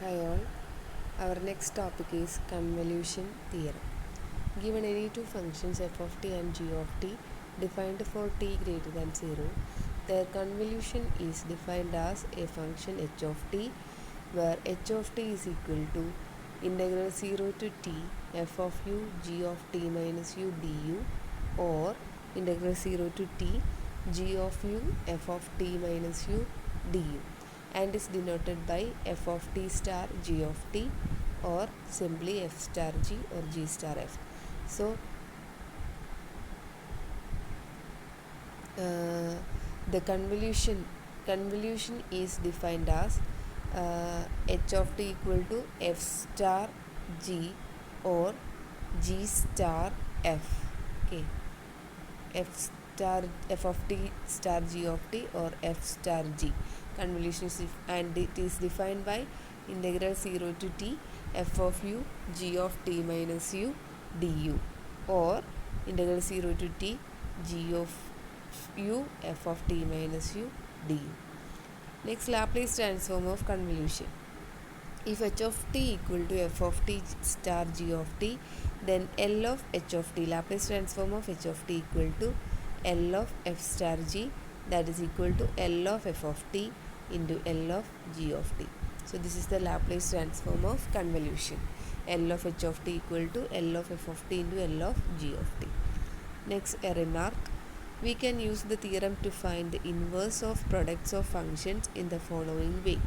Hi all. Our next topic is convolution theorem. Given any two functions f of t and g of t defined for t greater than 0, their convolution is defined as a function h of t where h of t is equal to integral 0 to t f of u g of t minus u du or integral 0 to t g of u f of t minus u du, and is denoted by f of t star g of t or simply f star g or g star f. So the convolution is defined as h of t equal to f star g or g star f. Okay, f of t star g of t or f star g. Convolution is and it is defined by integral 0 to t f of u g of t minus u du or integral 0 to t g of u f of t minus u du. Next, Laplace transform of convolution. If h of t equal to f of t star g of t, then L of h of t, Laplace transform of h of t equal to L of f star g, that is equal to L of f of t into L of g of t. So this is the Laplace transform of convolution. L of h of t equal to L of f of t into L of g of t. Next, a remark. We can use the theorem to find the inverse of products of functions in the following way.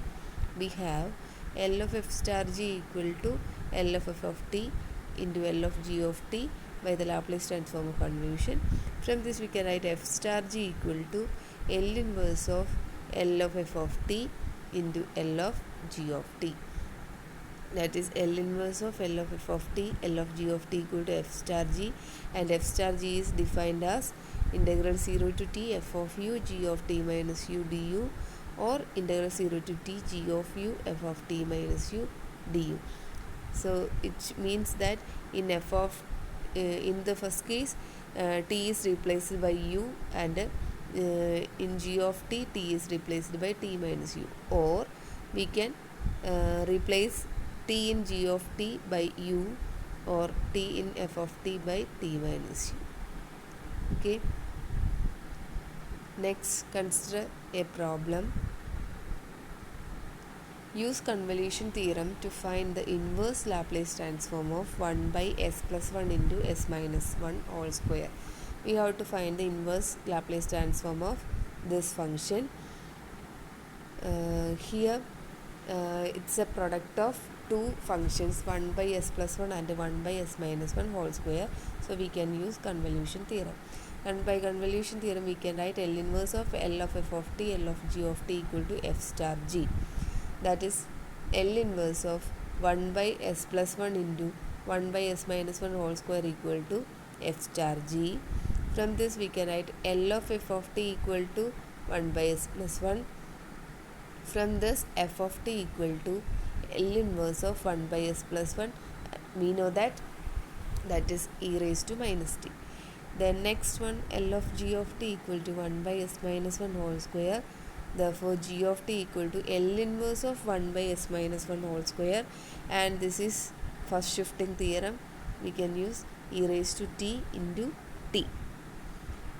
We have L of f star g equal to L of f of t into L of g of t by the Laplace transform of convolution. From this we can write f star g equal to L inverse of L of f of t into L of g of t. That is L inverse of L of f of t, L of g of t equal to f star g, and f star g is defined as integral 0 to t f of u g of t minus u du or integral 0 to t g of u f of t minus u du. So it means that in f of in the first case t is replaced by u, and in g of t is replaced by t minus u, or we can replace t in g of t by u or t in f of t by t minus u. Okay. Next, consider a problem. Use convolution theorem to find the inverse Laplace transform of 1 by s plus 1 into s minus 1 all square. We have to find the inverse Laplace transform of this function. Here it's a product of two functions, 1 by s plus 1 and 1 by s minus 1 whole square. So we can use convolution theorem. And by convolution theorem we can write L inverse of L of f of t, L of g of t equal to f star g. That is L inverse of 1 by s plus 1 into 1 by s minus 1 whole square equal to f star g. From this we can write L of f of t equal to 1 by s plus 1. From this f of t equal to L inverse of 1 by s plus 1. We know that is e raised to minus t. Then next one, L of g of t equal to 1 by s minus 1 whole square. Therefore g of t equal to L inverse of 1 by s minus 1 whole square, and this is first shifting theorem. We can use e raised to t into t.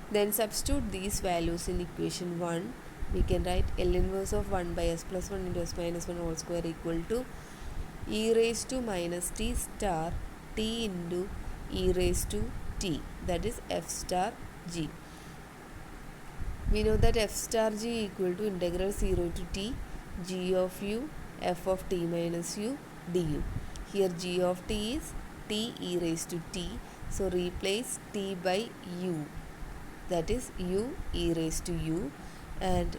Then substitute these values in equation 1. We can write L inverse of 1 by s plus 1 into s minus 1 whole square equal to e raised to minus t star t into e raised to t, that is f star g. We know that f star g equal to integral 0 to t g of u f of t minus u du. Here g of t is t e raised to t, so replace t by u, that is u e raised to u, and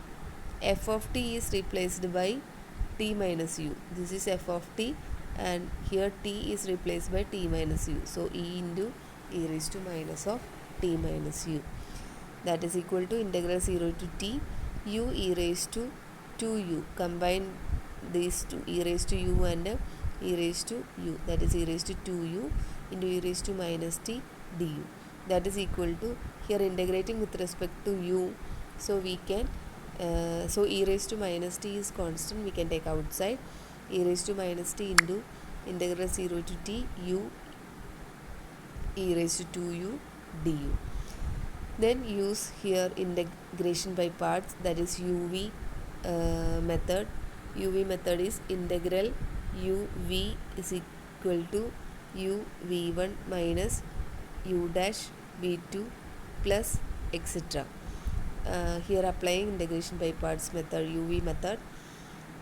f of t is replaced by t minus u. This is f of t, and here t is replaced by t minus u, so e into e raised to minus of t minus u, that is equal to integral 0 to t u e raised to 2u. Combine these two, e raised to u and e raised to u, that is e raised to 2u into e raised to minus t du, that is equal to, here integrating with respect to u, so we can so e raised to minus t is constant, we can take outside, e raised to minus t into integral 0 to t u e raised to 2u du. Then use here integration by parts, that is uv method. uv method is integral uv is equal to u v1 minus u dash v2 plus etc. Here applying integration by parts method, uv method,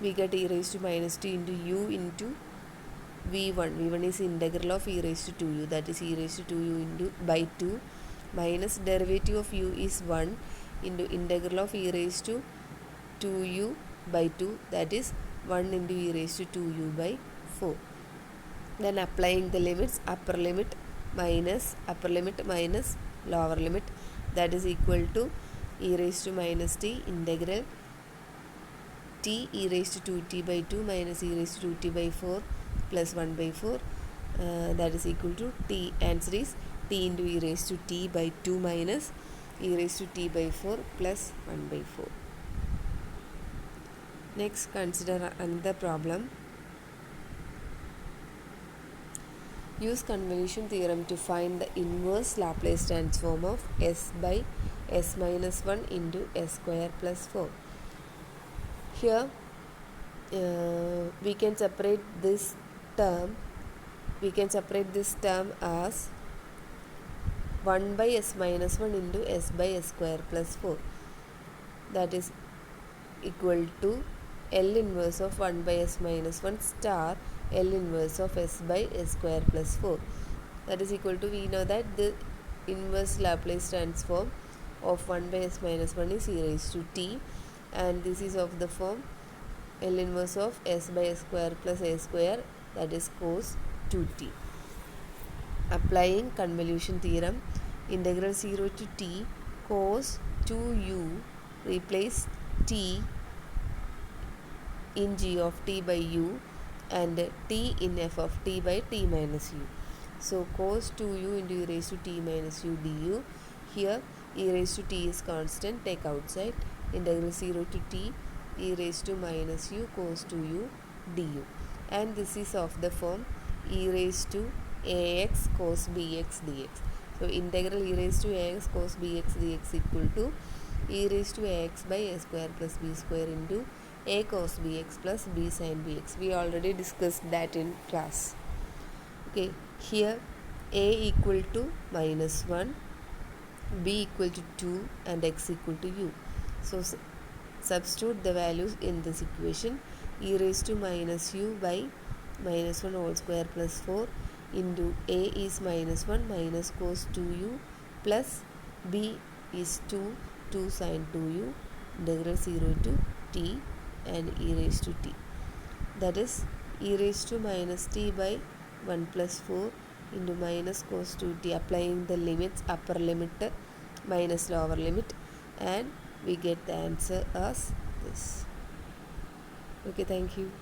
we get e raised to minus t into u into v1. v1 is integral of e raised to 2u, that is e raised to 2u into by 2 minus derivative of u is 1 into integral of e raised to 2u by 2, that is 1 into e raised to 2u by 4. Then applying the limits, upper limit minus lower limit, that is equal to e raised to minus t integral t e raised to 2t by 2 minus e raised to 2t by 4 plus 1 by 4, that is equal to t. Answer is t into e raised to t by 2 minus e raised to t by 4 plus 1 by 4. Next, consider another problem. Use convolution theorem to find the inverse Laplace transform of s by s minus 1 into s square plus 4. Here we can separate this term as 1 by s minus 1 into s by s square plus 4, that is equal to L inverse of 1 by s minus 1 star L inverse of s by s square plus 4, that is equal to, we know that the inverse Laplace transform of 1 by s minus 1 is e raised to t, and this is of the form L inverse of s by s square plus a square, that is cos 2t. Applying convolution theorem, integral 0 to t cos 2u replace t in g of t by u and t in f of t by t minus u. So cos 2u into e raised to t minus u du. Here e raised to t is constant, take outside, integral 0 to t e raised to minus u cos 2u du, and this is of the form e raised to ax cos bx dx. So integral e raised to ax cos bx dx equal to e raised to ax by a square plus b square into a cos bx plus b sin bx. We already discussed that in class. Okay, here a equal to minus 1, b equal to 2 and x equal to u. So substitute the values in this equation. E raised to minus u by minus 1 whole square plus 4 into a is minus 1 minus cos 2u plus b is 2 sin 2u integral 0 to t and e raised to t, that is e raised to minus t by 1 plus 4 into minus cos 2t, applying the limits, upper limit minus lower limit, and we get the answer as this. Okay, thank you.